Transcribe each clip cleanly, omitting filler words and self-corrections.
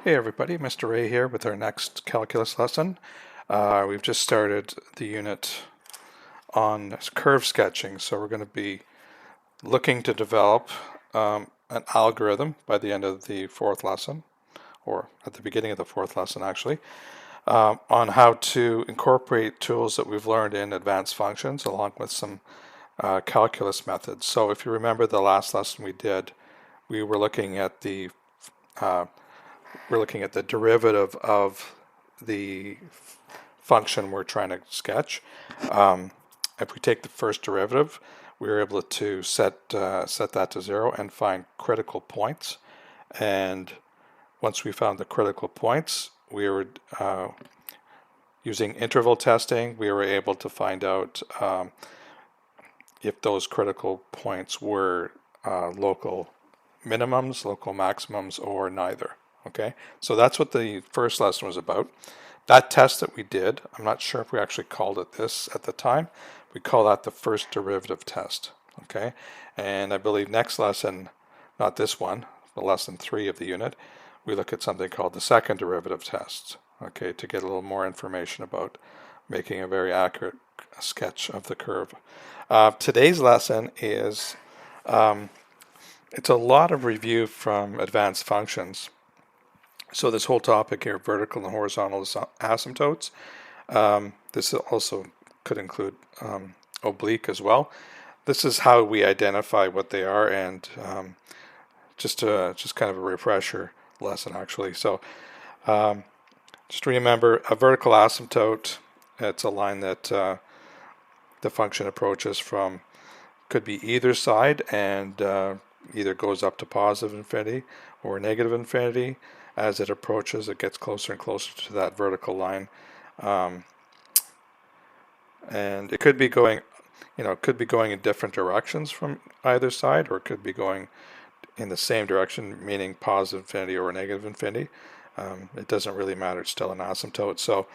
Hey everybody, Mr. Ray here with our next calculus lesson. We've just started the unit on curve sketching, so we're going to be looking to develop an algorithm by the end of the fourth lesson, or at the beginning of the fourth lesson actually, on how to incorporate tools that we've learned in advanced functions along with some calculus methods. So if you remember the last lesson we did, we were looking at the derivative of the function we're trying to sketch. If we take the first derivative, we were able to set that to 0 and find critical points. And once we found the critical points, we were using interval testing, we were able to find out if those critical points were local minimums, local maximums, or neither. Okay, so that's what the first lesson was about. That test that we did, I'm not sure if we actually called it this at the time. We call that the first derivative test. Okay, and I believe next lesson, not this one, but lesson 3 of the unit, we look at something called the second derivative test. Okay, to get a little more information about making a very accurate sketch of the curve. Today's lesson is it's a lot of review from advanced functions. So this whole topic here, vertical and horizontal asymptotes, this also could include oblique as well. This is how we identify what they are, and just kind of a refresher lesson actually. So just remember, a vertical asymptote, it's a line that the function approaches from, could be either side, and either goes up to positive infinity or negative infinity. As it approaches, it gets closer and closer to that vertical line, and it could be going, could be going in different directions from either side, or it could be going in the same direction, meaning positive infinity or negative infinity. It doesn't really matter; it's still an asymptote. So,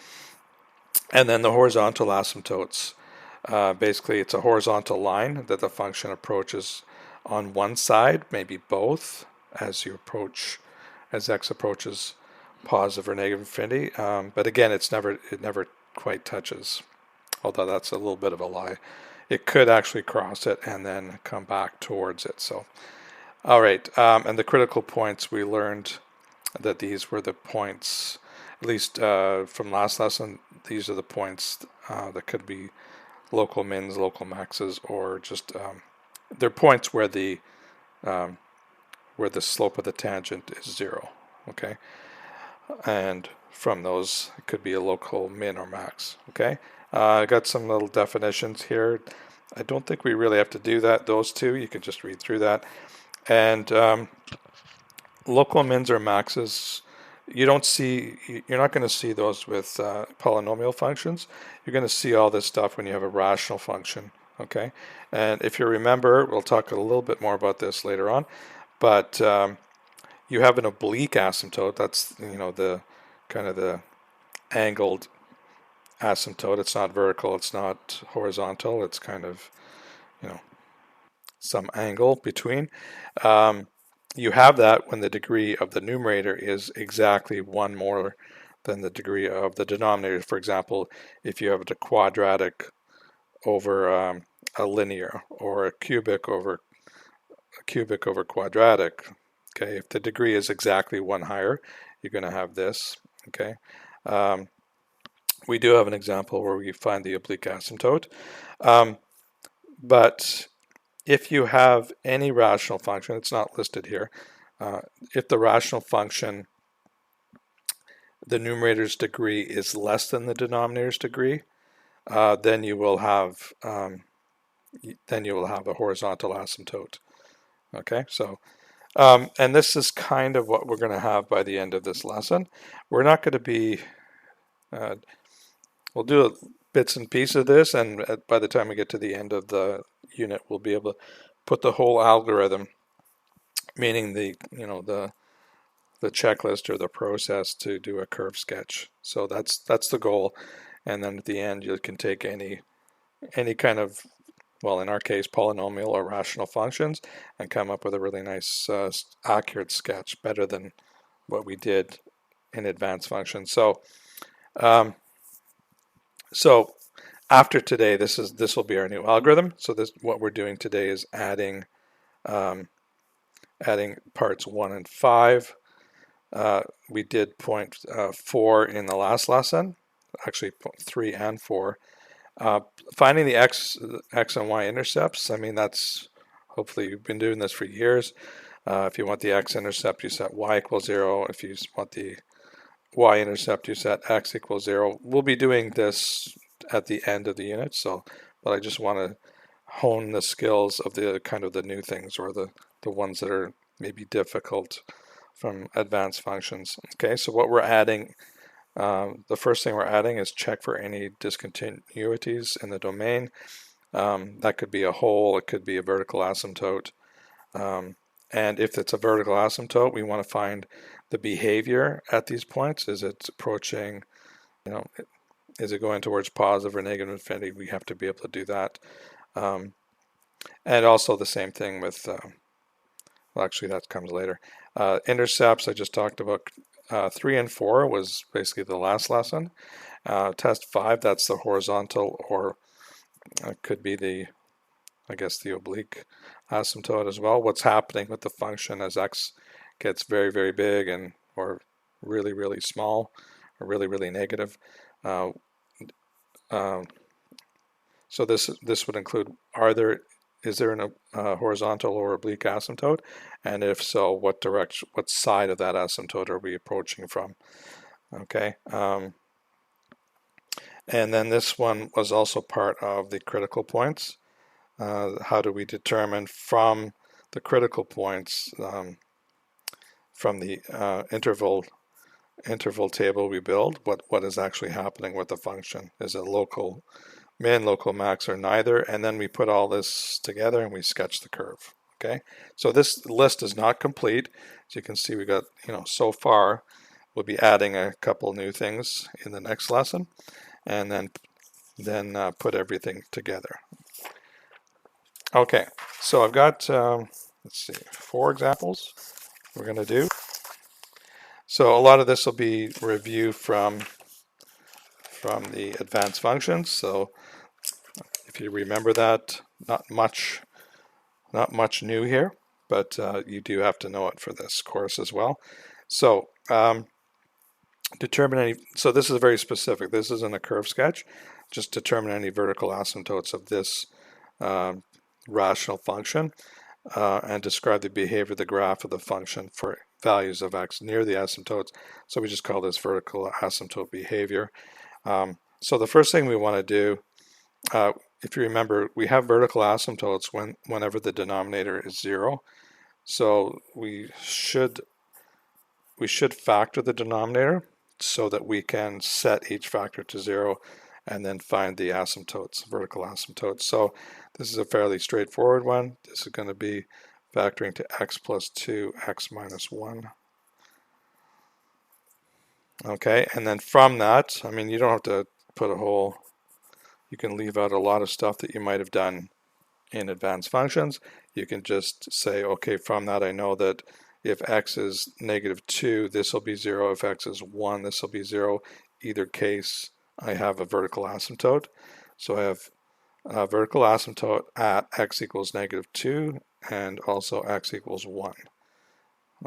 and then the horizontal asymptotes. Basically, it's a horizontal line that the function approaches on one side, maybe both, as x approaches positive or negative infinity. But again, it never quite touches, although that's a little bit of a lie. It could actually cross it and then come back towards it. So, all right, and the critical points, we learned that these were the points, at least from last lesson, these are the points that could be local mins, local maxes, or just they're points where the slope of the tangent is 0. Okay, and from those it could be a local min or max. Okay, I got some little definitions here. I don't think we really have to do that. Those two, you can just read through that. And local mins or maxes, you're not going to see those with polynomial functions. You're going to see all this stuff when you have a rational function. Okay, and if you remember, we'll talk a little bit more about this later on, but you have an oblique asymptote. That's the kind of the angled asymptote. It's not vertical, it's not horizontal, it's kind of some angle between. You have that when the degree of the numerator is exactly 1 more than the degree of the denominator. For example, if you have a quadratic over a linear, or a cubic over quadratic. Okay, if the degree is exactly 1 higher, you're going to have this. Okay, we do have an example where we find the oblique asymptote, but if you have any rational function, it's not listed here. If the rational function, the numerator's degree is less than the denominator's degree, then you will have a horizontal asymptote. Okay, so and this is kind of what we're going to have by the end of this lesson. We're not going to be we'll do bits and pieces of this, and by the time we get to the end of the unit, we'll be able to put the whole algorithm, meaning the checklist or the process to do a curve sketch. So that's the goal. And then at the end, you can take any kind of, well, in our case, polynomial or rational functions, and come up with a really nice, accurate sketch, better than what we did in advanced functions. Um, so after today, this will be our new algorithm. So what we're doing today is adding parts 1 and 5. We did point 4 in the last lesson, actually 3 and 4. Finding the x and y intercepts, I mean, that's hopefully you've been doing this for years. If you want the x-intercept, you set y equals 0. If you want the y-intercept, you set x equals 0. We'll be doing this at the end of the unit, but I just want to hone the skills of the kind of the new things, or the ones that are maybe difficult from advanced functions. Okay, so what we're adding, the first thing we're adding is check for any discontinuities in the domain. That could be a hole, it could be a vertical asymptote. And if it's a vertical asymptote, we want to find the behavior at these points. Is it approaching, is it going towards positive or negative infinity? We have to be able to do that. And also the same thing with, well, actually that comes later. Intercepts, I just talked about. 3 and 4 was basically the last lesson. Test 5, that's the horizontal, or could be the, I guess, the oblique asymptote as well. What's happening with the function as x gets very, very big, and or really, really small, or really, really negative. So this would include, is there a horizontal or oblique asymptote, and if so, what direction, what side of that asymptote are we approaching from? Okay. And then this one was also part of the critical points. How do we determine from the critical points, from the interval table we build, what is actually happening with the function? Is it local min, local max, or neither? And then we put all this together and we sketch the curve. Okay, so this list is not complete. As you can see, we got, so far. We'll be adding a couple new things in the next lesson, and then put everything together. Okay, so I've got, let's see, 4 examples we're going to do. So a lot of this will be review from the advanced functions. So if you remember that, not much new here, but you do have to know it for this course as well. So determine any, so this is very specific. This isn't a curve sketch. Just determine any vertical asymptotes of this rational function, and describe the behavior of the graph of the function for values of x near the asymptotes. So we just call this vertical asymptote behavior. So the first thing we want to do, if you remember, we have vertical asymptotes whenever the denominator is 0. So we should factor the denominator so that we can set each factor to 0 and then find the asymptotes, vertical asymptotes. So this is a fairly straightforward one. This is going to be factoring to x plus 2, x minus 1. Okay, and then from that, I mean, you don't have to put a whole, you can leave out a lot of stuff that you might have done in advanced functions. You can just say, okay, from that I know that if x is negative 2, this will be 0. If x is 1, this will be 0. Either case, I have a vertical asymptote. So I have a vertical asymptote at x equals negative 2 and also x equals 1.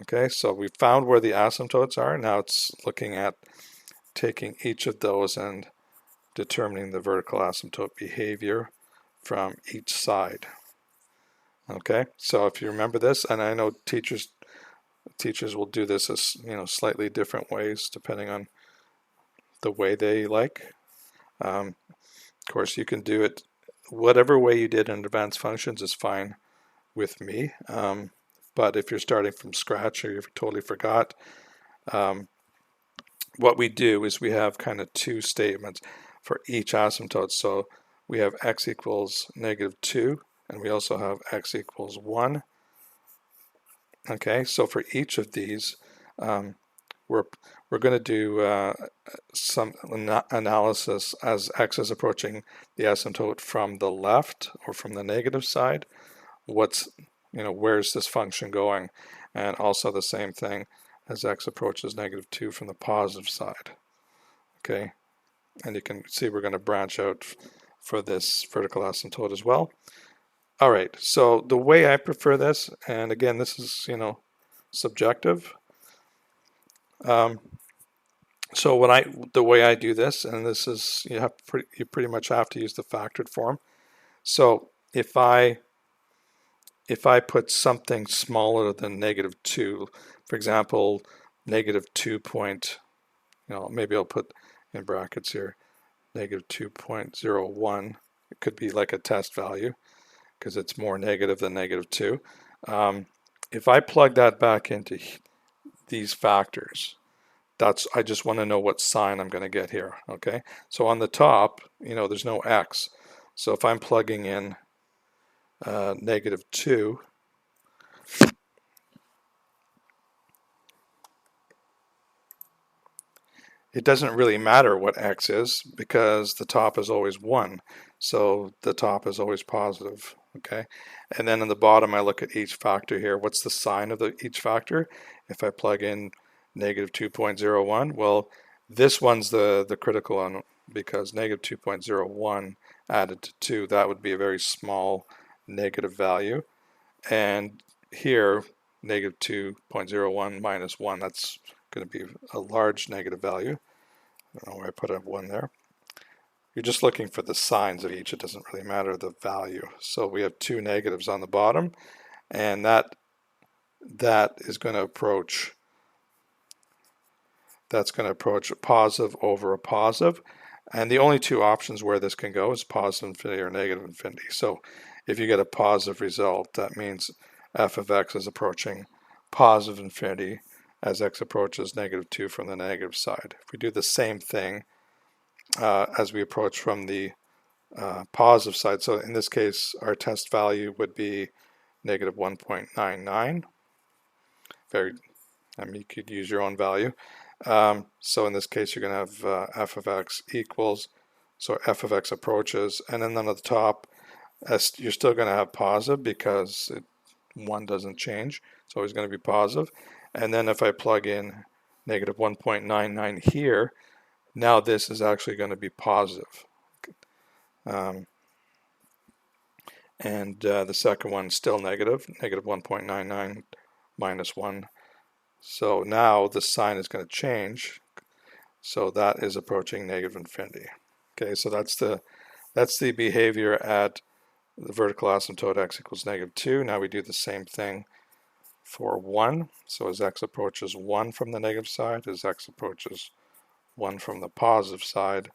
Okay, so we found where the asymptotes are. Now it's looking at taking each of those and determining the vertical asymptote behavior from each side. Okay, so if you remember this, and I know teachers will do this as, slightly different ways depending on the way they like. Of course, you can do it whatever way you did in advanced functions is fine with me. But if you're starting from scratch or you've totally forgot, what we do is we have kind of 2 statements for each asymptote. So we have x equals negative 2, and we also have x equals 1. Okay, so for each of these, we're going to do some analysis as x is approaching the asymptote from the left or from the negative side. Where's this function going? And also the same thing as x approaches -2 from the positive side. Okay, and you can see we're going to branch out for this vertical asymptote as well. All right, so the way I prefer this, and again, this is, subjective. So the way I do this, and this is, you pretty much have to use the factored form. So if I put something smaller than -2, for example, -2 point, maybe I'll put in brackets here, -2.01. It could be like a test value because it's more negative than -2. If I plug that back into these factors, I just want to know what sign I'm going to get here. Okay, so on the top, there's no x. So if I'm plugging in -2, it doesn't really matter what x is because the top is always 1. So the top is always positive. Okay, and then in the bottom I look at each factor here. What's the sign of each factor? If I plug in -2.01, well, this one's the critical one because -2.01 added to 2, that would be a very small negative value. And here, -2.01 minus 1, that's going to be a large negative value. I don't know where I put a 1 there. You're just looking for the signs of each. It doesn't really matter the value. So we have 2 negatives on the bottom, and that is going to approach, a positive over a positive. And the only 2 options where this can go is positive infinity or negative infinity. So if you get a positive result, that means f of x is approaching positive infinity as x approaches -2 from the negative side. If we do the same thing as we approach from the positive side, so in this case our test value would be -1.99. You could use your own value. So in this case, you're going to have f of x equals, so f of x approaches, and then on the top, you're still going to have positive because 1 doesn't change. It's always going to be positive. And then if I plug in -1.99 here, now this is actually going to be positive. And the second one still negative, -1.99 minus 1. So now the sign is going to change. So that is approaching negative infinity. Okay, so that's the behavior at the vertical asymptote x equals -2. Now we do the same thing for 1. So as x approaches 1 from the negative side, as x approaches 1 from the positive side,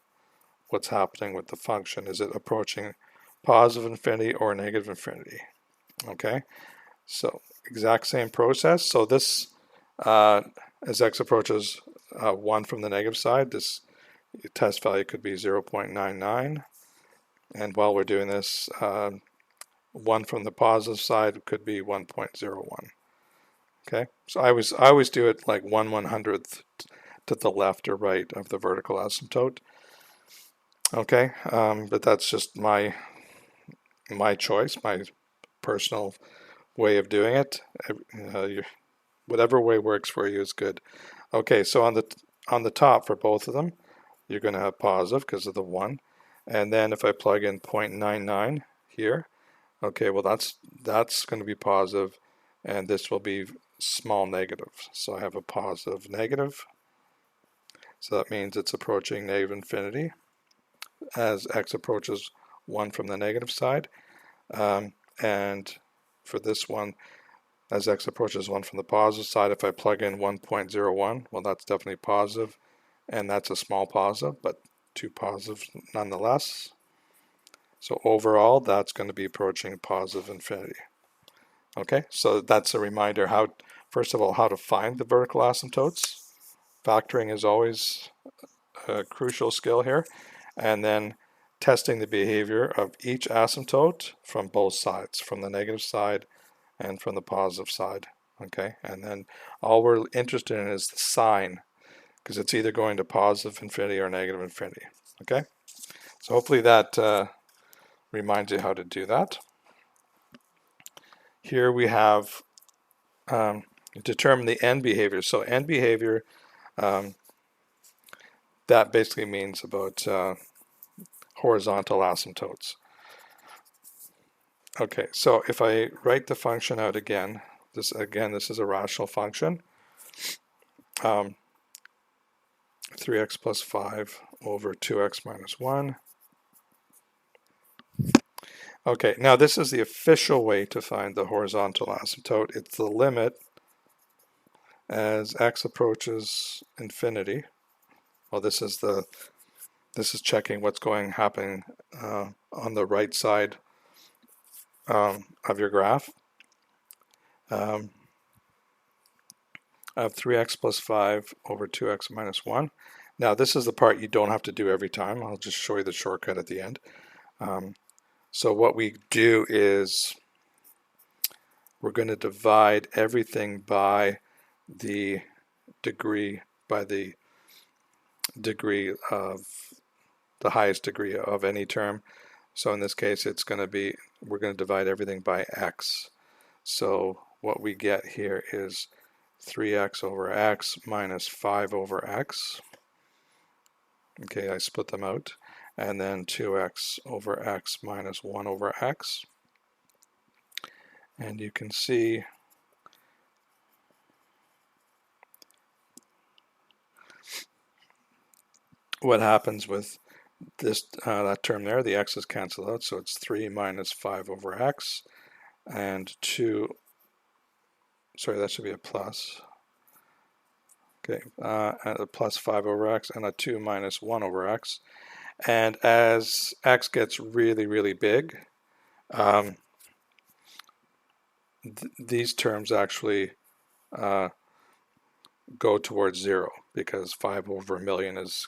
what's happening with the function? Is it approaching positive infinity or negative infinity? Okay, so exact same process. So this, as x approaches 1 from the negative side, this test value could be 0.99. And while we're doing this, 1 from the positive side could be 1.01. Okay, so I always do it like 1/100th to the left or right of the vertical asymptote. Okay, but that's just my choice, my personal way of doing it. Whatever way works for you is good. Okay, so on the top for both of them, you're going to have positive because of the 1, and then if I plug in 0.99 here, okay, well that's going to be positive, and this will be small negative. So I have a positive negative. So that means it's approaching negative infinity as x approaches 1 from the negative side. And for this one, as x approaches 1 from the positive side, if I plug in 1.01, well, that's definitely positive, and that's a small positive, but 2 positives nonetheless. So overall, that's going to be approaching positive infinity. Okay, so that's a reminder first of all, how to find the vertical asymptotes. Factoring is always a crucial skill here. And then testing the behavior of each asymptote from both sides, from the negative side and from the positive side. Okay, and then all we're interested in is the sign, because it's either going to positive infinity or negative infinity. Okay, so hopefully that reminds you how to do that. Here we have determine the end behavior. So end behavior, that basically means about horizontal asymptotes. Okay, so if I write the function out again, this is a rational function. 3x plus 5 over 2x minus 1. Okay, now this is the official way to find the horizontal asymptote. It's the limit as x approaches infinity. Well, this is checking what's happening on the right side of your graph. Of 3x plus 5 over 2x minus 1. Now this is the part you don't have to do every time. I'll just show you the shortcut at the end. So what we do is we're going to divide everything by the degree of the highest degree of any term. So in this case it's going to be, we're going to divide everything by x. So what we get here is 3x over x minus 5 over x. Okay, I split them out. And then 2x over x minus 1 over x. And you can see what happens with this that term there. The x's cancel out, so it's 3 minus 5 over x, and 2, sorry, that should be a plus. Okay, and a plus 5 over x, and a 2 minus 1 over x. And as x gets really, really big, these terms actually go towards 0, because 5 over a million is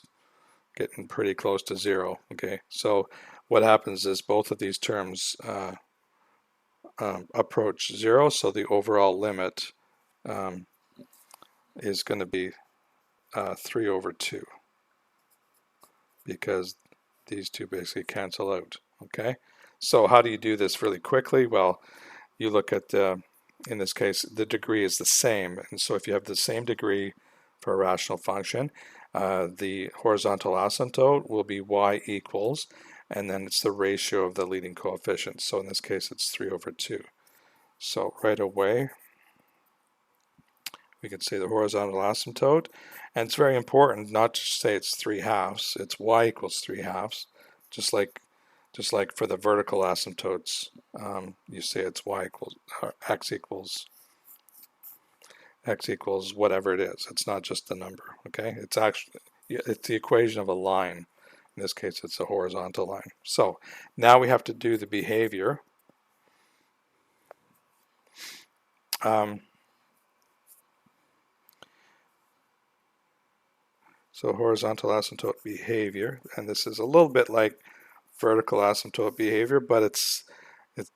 getting pretty close to 0. Okay, so what happens is both of these terms approach 0, so the overall limit is going to be 3 over 2, because these two basically cancel out. Okay, so how do you do this really quickly? Well, you look at, in this case, the degree is the same, and so if you have the same degree for a rational function, the horizontal asymptote will be y equals, and then it's the ratio of the leading coefficients. So in this case it's 3 over 2. So right away we can say the horizontal asymptote, and it's very important not to say it's 3/2, it's y equals 3/2, just like for the vertical asymptotes, you say it's y equals, or x equals whatever it is. It's not just the number. Okay, it's the equation of a line. In this case it's a horizontal line. So now we have to do the behavior. So horizontal asymptote behavior, and this is a little bit like vertical asymptote behavior, but it's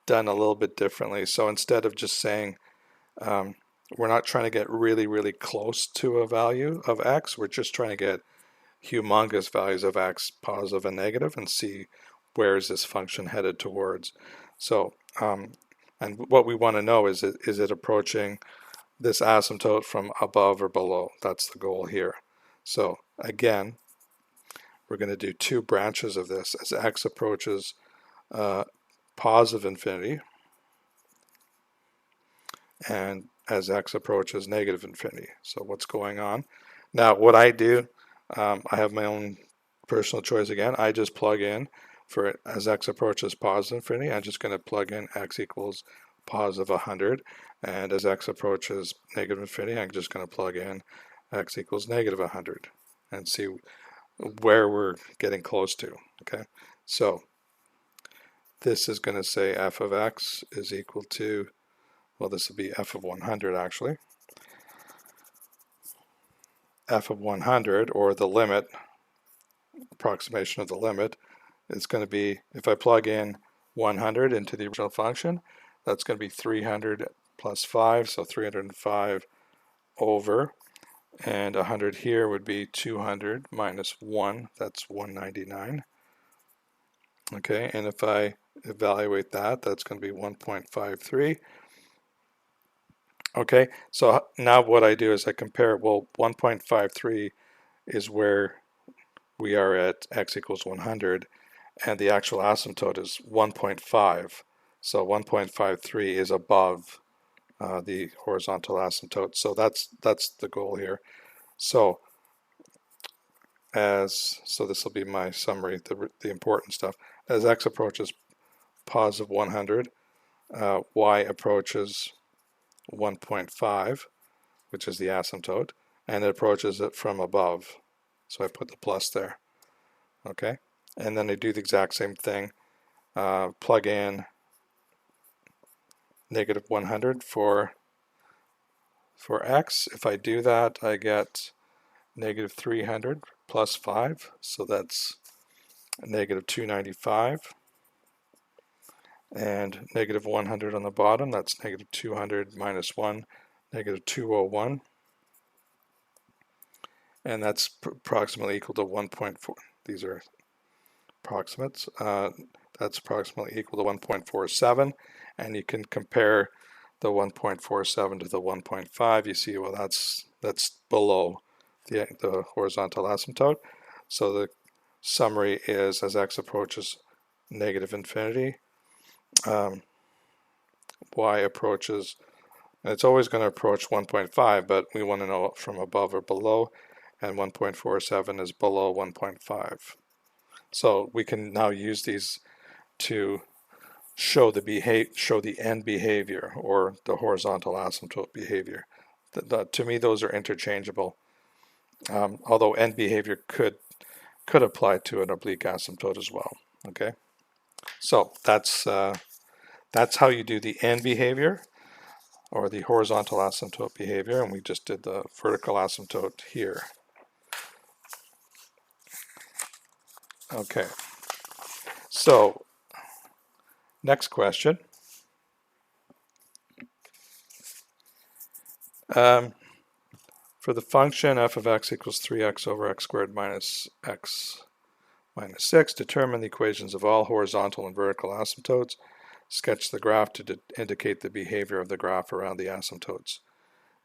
done a little bit differently. So instead of just saying we're not trying to get really, really close to a value of x, we're just trying to get humongous values of x, positive and negative, and see where is this function headed towards. So and what we want to know is it approaching this asymptote from above or below? That's the goal here. So again, we're going to do two branches of this as x approaches positive infinity and as x approaches negative infinity. So what's going on? Now what I do, I have my own personal choice again. I just plug in for it as x approaches positive infinity. I'm just going to plug in x equals positive 100, and as x approaches negative infinity, I'm just going to plug in x equals negative 100 and see where we're getting close to. Okay, so this is going to say f of x is equal to, well, this will be f of 100 actually. F of 100, or the limit, approximation of the limit, is going to be, if I plug in 100 into the original function, that's going to be 300 plus 5, so 305 over, and 100 here would be 200 minus 1, that's 199. Okay, and if I evaluate that, that's going to be 1.53. Okay, so now what I do is I compare, well, 1.53 is where we are at x equals 100, and the actual asymptote is 1.5. So 1.53 is above the horizontal asymptote. So that's the goal here. So this will be my summary, the important stuff. As x approaches positive 100, y approaches 1.5, which is the asymptote, and it approaches it from above. So I put the plus there. Okay, and then I do the exact same thing. Plug in negative 100 for x. If I do that, I get negative 300 plus 5, so that's negative 295. And negative 100 on the bottom, that's negative 200 minus 1, negative 201. And that's approximately equal to 1.4. These are approximates. That's approximately equal to 1.47. And you can compare the 1.47 to the 1.5. You see, well, that's below the horizontal asymptote. So the summary is, as x approaches negative infinity, y approaches, and it's always going to approach 1.5, but we want to know from above or below, and 1.47 is below 1.5. So we can now use these to show the end behavior, or the horizontal asymptote behavior. To me, those are interchangeable. Although end behavior could apply to an oblique asymptote as well. Okay, so that's how you do the end behavior, or the horizontal asymptote behavior, and we just did the vertical asymptote here. Okay, so next question. For the function f of x equals 3x over x squared minus x minus 6, determine the equations of all horizontal and vertical asymptotes. Sketch the graph to indicate the behavior of the graph around the asymptotes.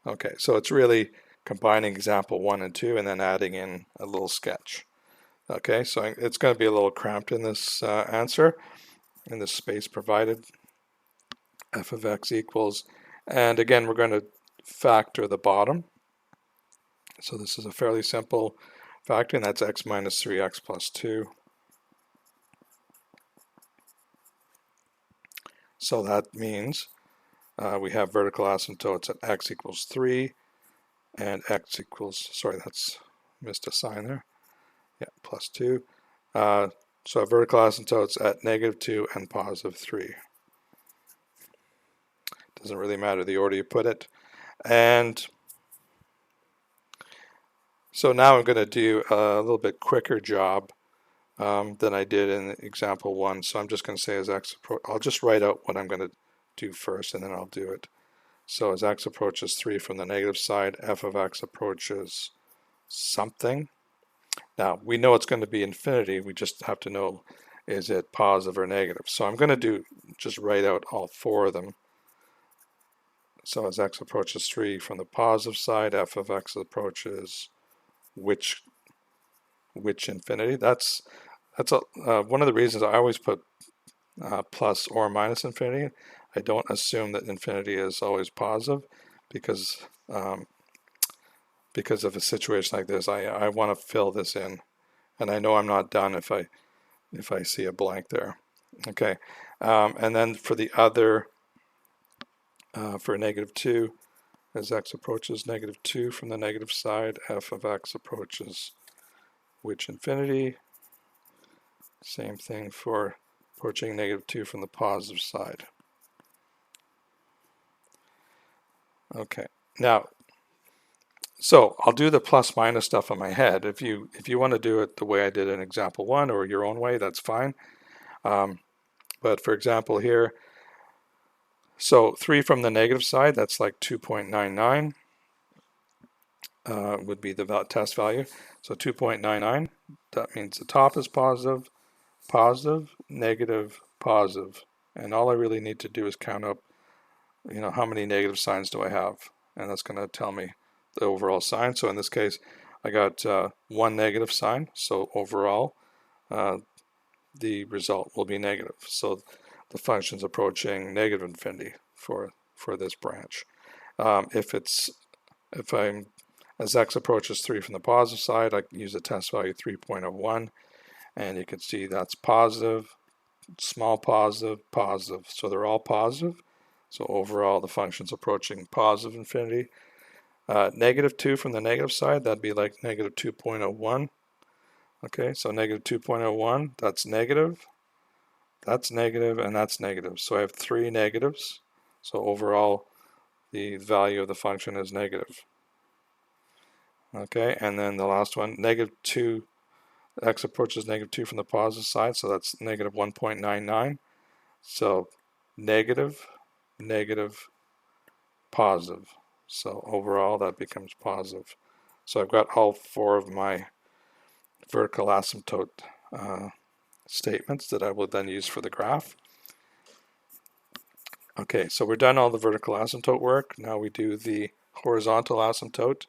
Okay, so it's really combining example 1 and 2 and then adding in a little sketch. Okay, so it's going to be a little cramped in this answer, in this space provided. F of x equals, and again we're going to factor the bottom. So this is a fairly simple factoring. That's x minus 3x plus 2. So that means we have vertical asymptotes at x equals 3 and x equals, sorry, that's missed a sign there. Yeah, plus 2. So vertical asymptotes at negative 2 and positive 3. Doesn't really matter the order you put it. And so now I'm going to do a little bit quicker job than I did in example 1. So I'm just going to say as x, I'll just write out what I'm going to do first and then I'll do it. So as x approaches 3 from the negative side, f of x approaches something. Now we know it's going to be infinity, we just have to know, is it positive or negative. So I'm going to just write out all 4 of them. So as x approaches 3 from the positive side, f of x approaches which infinity. That's one of the reasons I always put plus or minus infinity. I don't assume that infinity is always positive, because of a situation like this, I want to fill this in, and I know I'm not done if I see a blank there. Okay, and then for the other, for negative 2, as x approaches negative 2 from the negative side, f of x approaches which infinity. Same thing for approaching negative 2 from the positive side. Okay, now, so I'll do the plus minus stuff in my head. If you want to do it the way I did in example 1 or your own way, that's fine. But for example here, so 3 from the negative side, that's like 2.99 would be the test value. So 2.99, that means the top is positive, positive, negative, positive. And all I really need to do is count up how many negative signs do I have? And that's going to tell me the overall sign. So in this case, I got one negative sign. So overall, the result will be negative. So the function's approaching negative infinity for this branch. If I'm as x approaches 3 from the positive side, I can use the test value 3.01, and you can see that's positive, small positive, positive. So they're all positive. So overall, the function's approaching positive infinity. Negative 2 from the negative side, that'd be like negative 2.01. Okay, so negative 2.01, that's negative, and that's negative. So I have three negatives. So overall, the value of the function is negative. Okay, and then the last one, negative 2, x approaches negative 2 from the positive side, so that's negative 1.99. So negative, negative, positive. So overall, that becomes positive. So I've got all four of my vertical asymptote statements that I will then use for the graph. Okay, so we're done all the vertical asymptote work. Now we do the horizontal asymptote.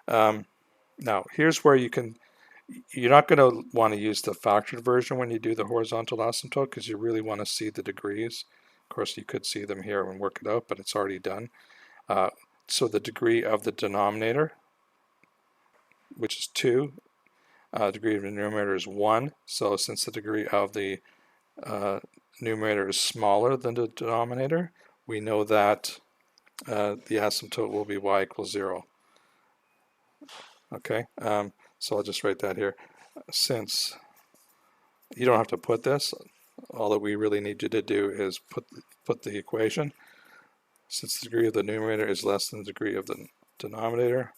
Now here's where you're not going to want to use the factored version when you do the horizontal asymptote because you really want to see the degrees. Of course, you could see them here and work it out, but it's already done. So the degree of the denominator, which is 2, degree of the numerator is 1. So since the degree of the numerator is smaller than the denominator, we know that the asymptote will be y equals 0. Okay, so I'll just write that here. Since you don't have to put this, all that we really need you to do is put the equation. Since the degree of the numerator is less than the degree of the denominator,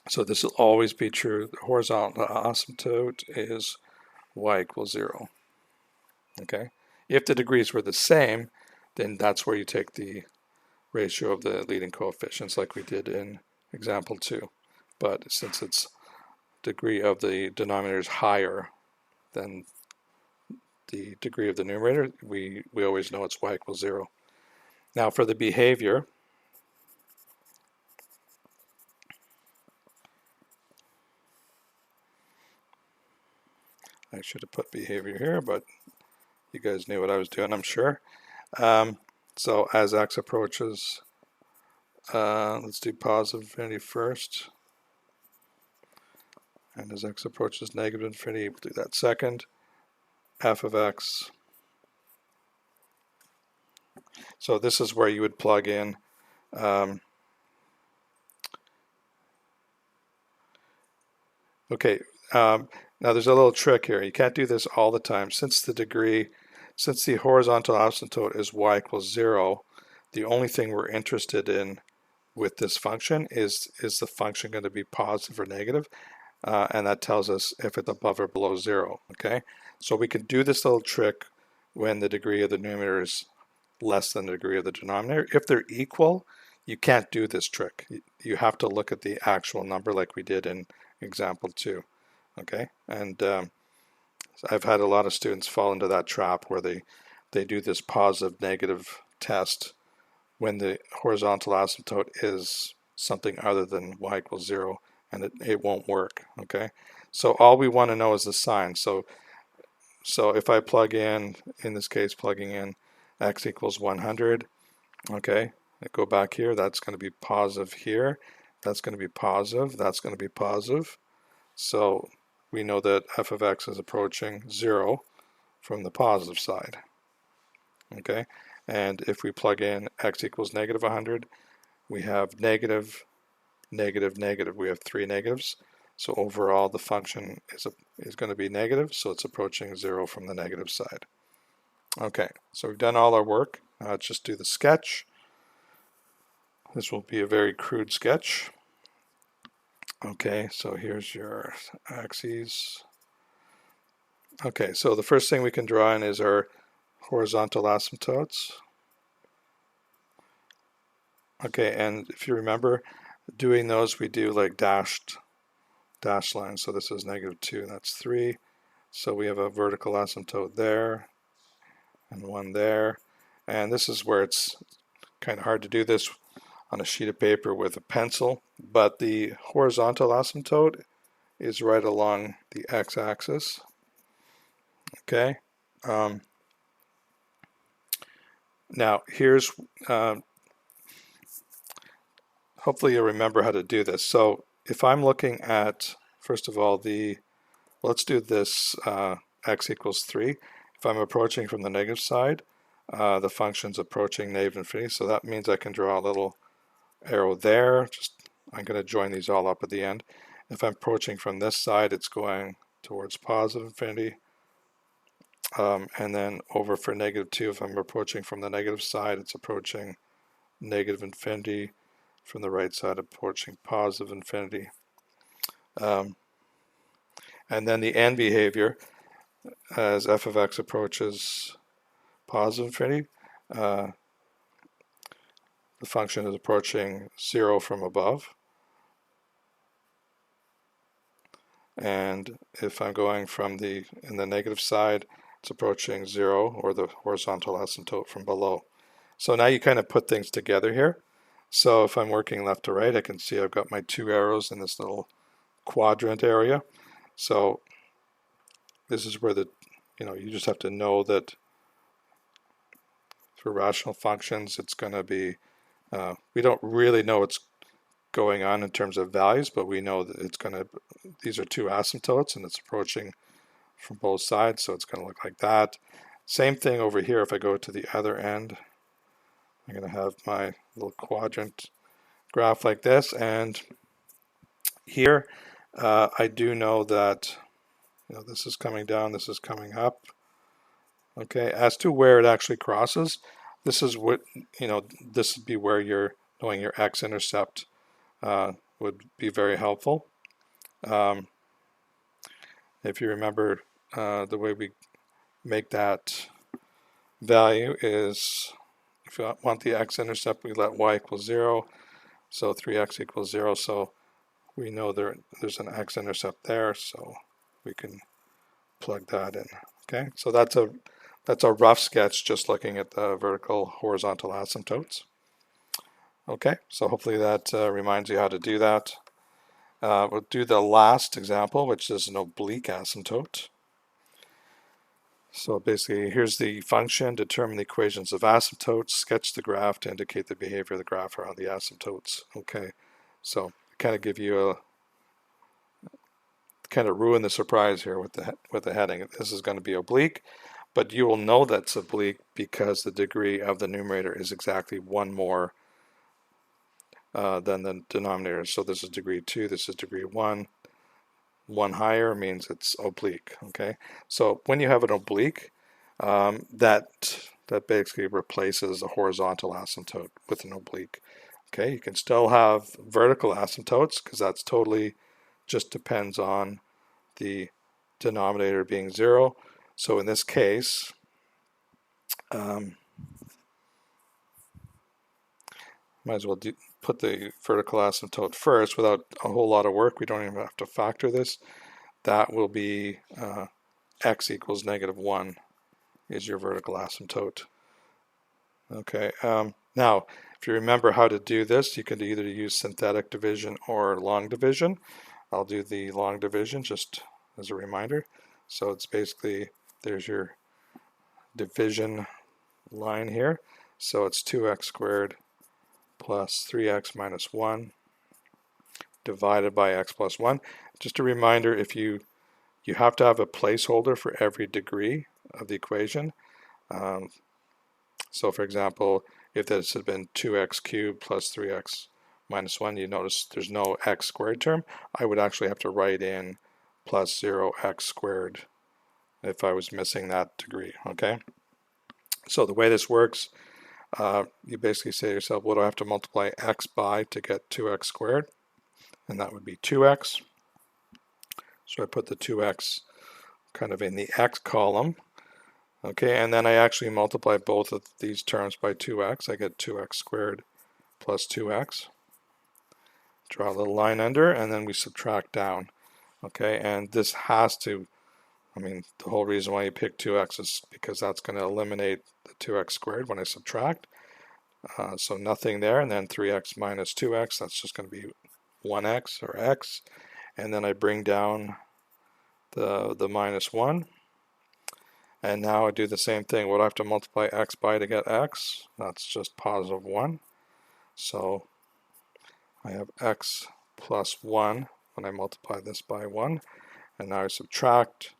so this will always be true. The horizontal asymptote is y equals 0. Okay, if the degrees were the same, then that's where you take the ratio of the leading coefficients like we did in example 2. But since its degree of the denominator is higher than the degree of the numerator, we always know it's y equals 0. Now for the behavior, I should have put behavior here, but you guys knew what I was doing, I'm sure. So as x approaches, let's do positive infinity first. And as x approaches negative infinity, we'll do that second. F of x. So this is where you would plug in okay, now there's a little trick here. You can't do this all the time. Since the horizontal asymptote is y equals 0, the only thing we're interested in with this function is the function going to be positive or negative? And that tells us if it's above or below 0. Okay, so we can do this little trick when the degree of the numerator is less than the degree of the denominator. If they're equal, you can't do this trick. You have to look at the actual number like we did in example 2. Okay, and I've had a lot of students fall into that trap where they do this positive negative test when the horizontal asymptote is something other than y equals 0, and it won't work. Okay, so all we want to know is the sign. So if I plug in this case, plugging in x equals 100, okay, I go back here, that's going to be positive here, that's going to be positive, that's going to be positive. So we know that f of x is approaching 0 from the positive side. Okay, and if we plug in x equals negative 100, we have negative, negative, negative. We have three negatives. So overall, the function is going to be negative, so it's approaching 0 from the negative side. Okay, so we've done all our work. Let's just do the sketch. This will be a very crude sketch. Okay, so here's your axes. Okay, so the first thing we can draw in is our horizontal asymptotes. Okay, and if you remember, doing those we do like dashed lines. So this is -2, and that's 3. So we have a vertical asymptote there, and 1 there. And this is where it's kind of hard to do this on a sheet of paper with a pencil, but the horizontal asymptote is right along the x-axis. Okay. Now here's hopefully you'll remember how to do this. So if I'm looking at, first of all, let's do this x equals 3. If I'm approaching from the negative side, the function's approaching negative infinity, so that means I can draw a little arrow there. I'm going to join these all up at the end. If I'm approaching from this side, it's going towards positive infinity. And then over for -2, if I'm approaching from the negative side, it's approaching negative infinity. From the right side, approaching positive infinity. And then the end behavior, as f of x approaches positive infinity, the function is approaching 0 from above. And if I'm going from in the negative side, it's approaching 0, or the horizontal asymptote, from below. So now you kind of put things together here. So if I'm working left to right, I can see I've got my 2 arrows in this little quadrant area. So this is where you just have to know that for rational functions, it's going to be, we don't really know what's going on in terms of values, but we know that it's going to, these are 2 asymptotes and it's approaching from both sides, so it's going to look like that. Same thing over here. If I go to the other end, I'm going to have my little quadrant graph like this, and here I do know that this is coming down, this is coming up. Okay, as to where it actually crosses, this is what, this would be where knowing your x-intercept would be very helpful. If you remember, the way we make that value is, if you want the x-intercept, we let y equal 0, so 3x equals 0, so we know there's an x-intercept there, so we can plug that in. Okay, so that's a rough sketch just looking at the vertical horizontal asymptotes. Okay, so hopefully that reminds you how to do that. We'll do the last example, which is an oblique asymptote. So basically, here's the function: determine the equations of asymptotes, sketch the graph to indicate the behavior of the graph around the asymptotes. Okay, so kind of give you kind of ruin the surprise here with the heading. This is going to be oblique, but you will know that's oblique because the degree of the numerator is exactly 1 more than the denominator. So this is degree 2, this is degree 1. 1 higher means it's oblique. Okay, so when you have an oblique, that basically replaces a horizontal asymptote with an oblique. Okay, you can still have vertical asymptotes because that's totally just depends on the denominator being 0. So in this case, might as well put the vertical asymptote first without a whole lot of work. We don't even have to factor this. That will be x equals -1 is your vertical asymptote. Okay, now if you remember how to do this, you can either use synthetic division or long division. I'll do the long division just as a reminder. So it's basically, there's your division line here. So it's 2x squared plus 3x minus 1 divided by x plus 1. Just a reminder, if you have to have a placeholder for every degree of the equation. So for example, if this had been 2x cubed plus 3x minus 1, you notice there's no x squared term. I would actually have to write in plus 0x squared if I was missing that degree. Okay, so the way this works, you basically say to yourself, what do I have to multiply x by to get 2x squared? And that would be 2x. So I put the 2x kind of in the x column. Okay, and then I actually multiply both of these terms by 2x. I get 2x squared plus 2x. Draw a little line under, and then we subtract down. Okay, and this has to I mean, the whole reason why you pick 2x is because that's going to eliminate the 2x squared when I subtract. So nothing there, and then 3x minus 2x, that's just going to be 1x or x. And then I bring down the minus 1. And now I do the same thing. What do I have to multiply x by to get x? That's just positive 1. So I have x plus 1 when I multiply this by 1. And now I subtract.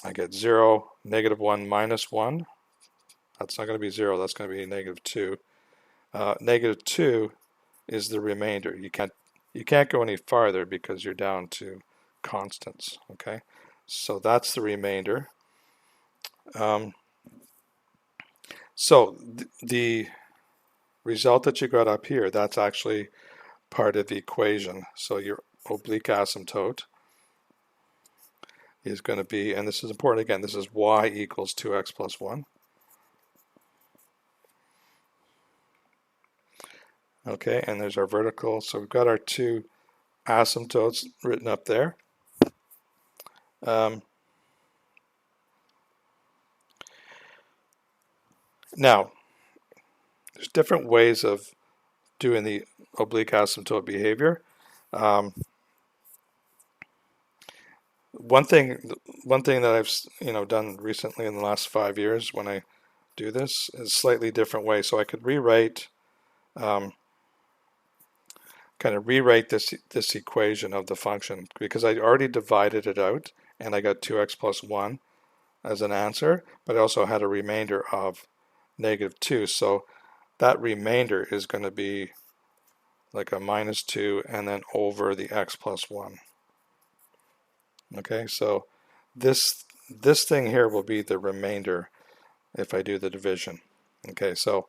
I get 0, negative 1 minus 1. That's not going to be 0. That's going to be negative 2. Negative 2 is the remainder. You can't go any farther because you're down to constants. Okay, so that's the remainder. So the result that you got up here, that's actually part of the equation. So your oblique asymptote is going to be, and this is important again, this is y equals 2x plus 1. Okay, and there's our vertical. So we've got our two asymptotes written up there. Now, there's different ways of doing the oblique asymptote behavior. One thing that I've done recently in the last 5 years when I do this is a slightly different way. So I could rewrite this equation of the function, because I already divided it out and I got 2x plus 1 as an answer, but I also had a remainder of negative 2. So that remainder is going to be like a minus 2 and then over the x plus 1. Okay, so this thing here will be the remainder if I do the division. Okay, so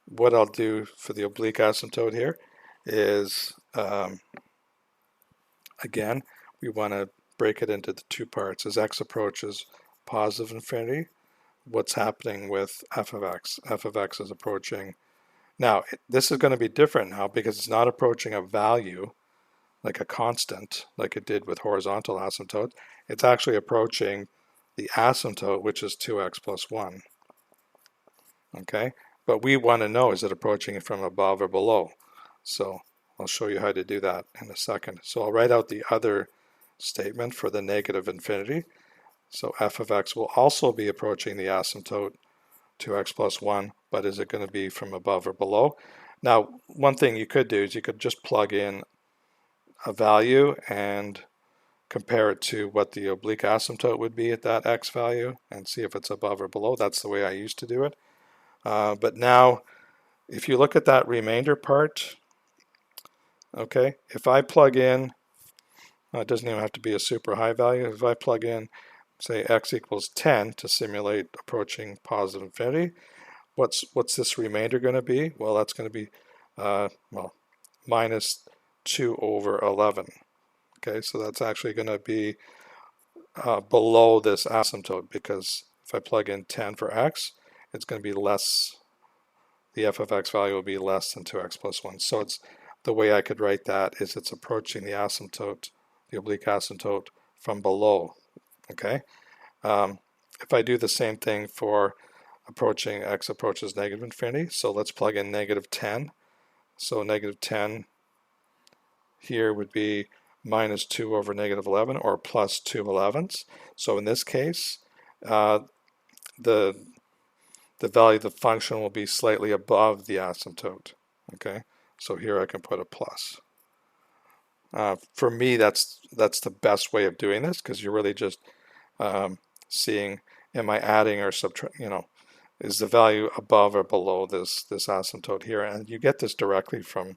what I'll do for the oblique asymptote here is, again, we want to break it into the two parts. As x approaches positive infinity, what's happening with f of x? F of x is approaching. Now, this is going to be different now because it's not approaching a value like a constant like it did with horizontal asymptote. It's actually approaching the asymptote, which is 2x plus 1. Okay, but we want to know, is it approaching it from above or below? So I'll show you how to do that in a second. So I'll write out the other statement for the negative infinity. So f of x will also be approaching the asymptote 2x plus 1, but is it going to be from above or below? Now, one thing you could do is you could just plug in a value and compare it to what the oblique asymptote would be at that x value and see if it's above or below. That's the way I used to do it. But now, if you look at that remainder part, okay, if I plug in, it doesn't even have to be a super high value. If I plug in, say, x equals 10 to simulate approaching positive infinity, what's this remainder going to be? Well, that's going to be, minus 2 over 11. Okay, so that's actually going to be below this asymptote, because if I plug in 10 for x, it's going to be less, the f of x value will be less than 2x plus 1. So it's, the way I could write that is it's approaching the asymptote, the oblique asymptote, from below. Okay, if I do the same thing for approaching x approaches negative infinity, so let's plug in negative 10. So negative 10 here would be minus 2 over negative 11, or plus 2 11ths. So in this case, the value of the function will be slightly above the asymptote. Okay, so here I can put a plus. For me, that's the best way of doing this, because you're really just seeing, am I adding or subtracting, is the value above or below this asymptote here, and you get this directly from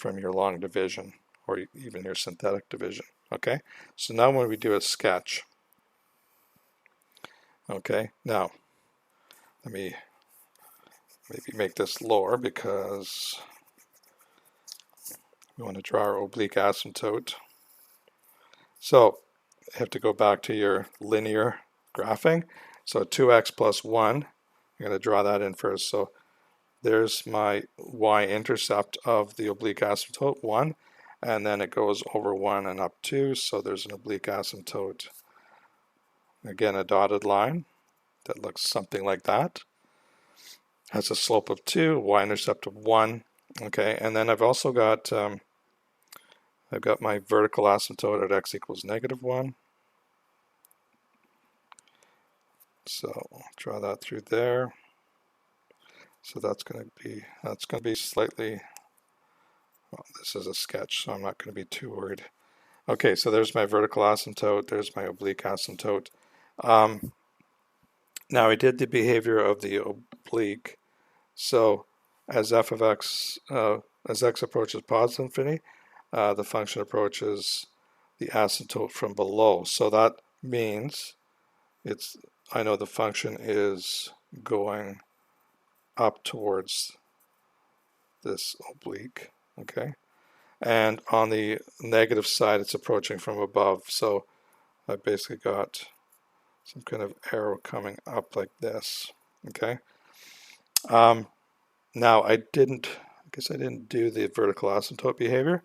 your long division or even your synthetic division. Okay, so now when we do a sketch, okay, now let me maybe make this lower because we want to draw our oblique asymptote. So you have to go back to your linear graphing. So 2x plus 1, I'm going to draw that in first. So there's my y-intercept of the oblique asymptote, 1. and then it goes over 1 and up 2, so there's an oblique asymptote. Again, a dotted line that looks something like that. Has a slope of 2, y-intercept of 1. Okay, and then I've also got I've got my vertical asymptote at x equals -1. So I'll draw that through there. So that's going to be slightly, well, this is a sketch, so I'm not going to be too worried. Okay, so there's my vertical asymptote, there's my oblique asymptote. Now I did the behavior of the oblique. So as f of x, as x approaches positive infinity, the function approaches the asymptote from below. So that means I know the function is going up towards this oblique, okay? And on the negative side, it's approaching from above. So I basically got some kind of arrow coming up like this, okay? Now I guess I didn't do the vertical asymptote behavior.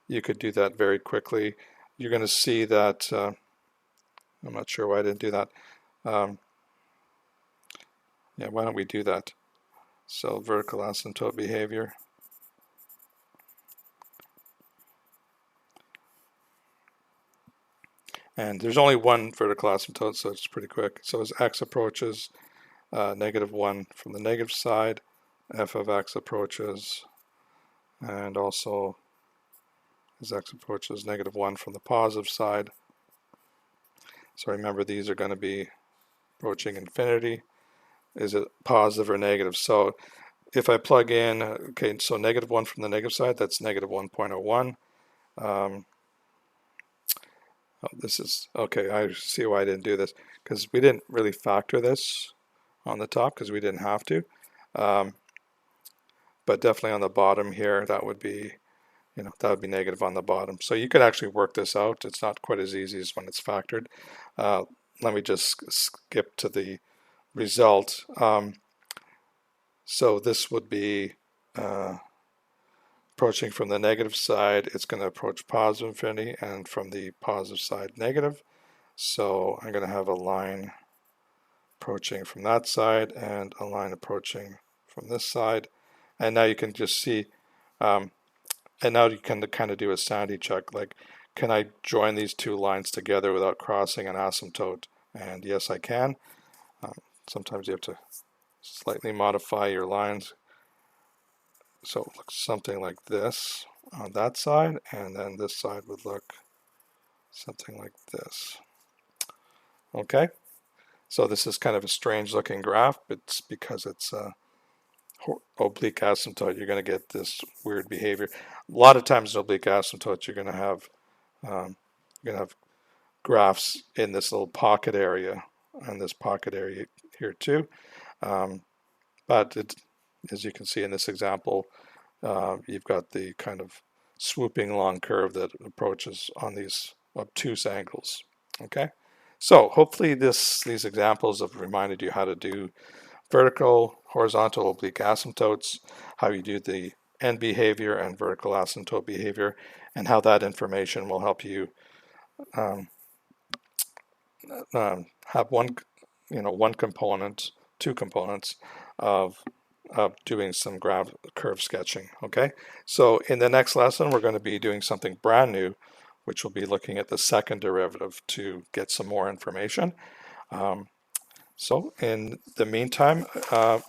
You could do that very quickly. You're going to see that, I'm not sure why I didn't do that. Yeah, why don't we do that? So vertical asymptote behavior. And there's only one vertical asymptote, so it's pretty quick. So as x approaches -1 from the negative side, f of x approaches, and also as x approaches -1 from the positive side. So remember, these are going to be approaching infinity. Is it positive or negative? So if I plug in, okay, so -1 from the negative side, that's -1.01. This is, okay, I see why I didn't do this, because we didn't really factor this on the top because we didn't have to. But definitely on the bottom here, that would be, that would be negative on the bottom. So you could actually work this out. It's not quite as easy as when it's factored. Let me just skip to the result. So this would be approaching from the negative side, it's going to approach positive infinity, and from the positive side, negative. So I'm going to have a line approaching from that side and a line approaching from this side. And now you can just see, and now you can kind of do a sanity check, like, can I join these two lines together without crossing an asymptote? And yes, I can. Sometimes you have to slightly modify your lines. So it looks something like this on that side, and then this side would look something like this. Okay, so this is kind of a strange looking graph. It's because it's a oblique asymptote. You're going to get this weird behavior. A lot of times in oblique asymptotes, you're going to have graphs in this little pocket area and this pocket area here too. But as you can see in this example, you've got the kind of swooping long curve that approaches on these obtuse angles. Okay, so hopefully these examples have reminded you how to do vertical, horizontal, oblique asymptotes, how you do the end behavior and vertical asymptote behavior, and how that information will help you have one component, two components of doing some curve sketching. Okay, so in the next lesson we're going to be doing something brand new, which will be looking at the second derivative to get some more information. So in the meantime,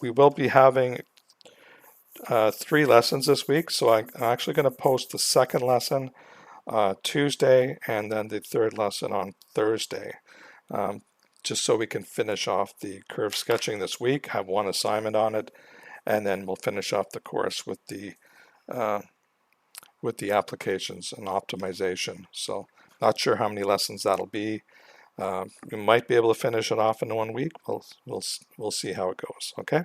we will be having 3 lessons this week. So I'm actually going to post the second lesson Tuesday and then the third lesson on Thursday, just so we can finish off the curve sketching this week, have one assignment on it, and then we'll finish off the course with the applications and optimization. So not sure how many lessons that'll be. We might be able to finish it off in 1 week. We'll see how it goes. Okay,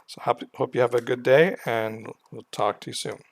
so hope you have a good day, and we'll talk to you soon.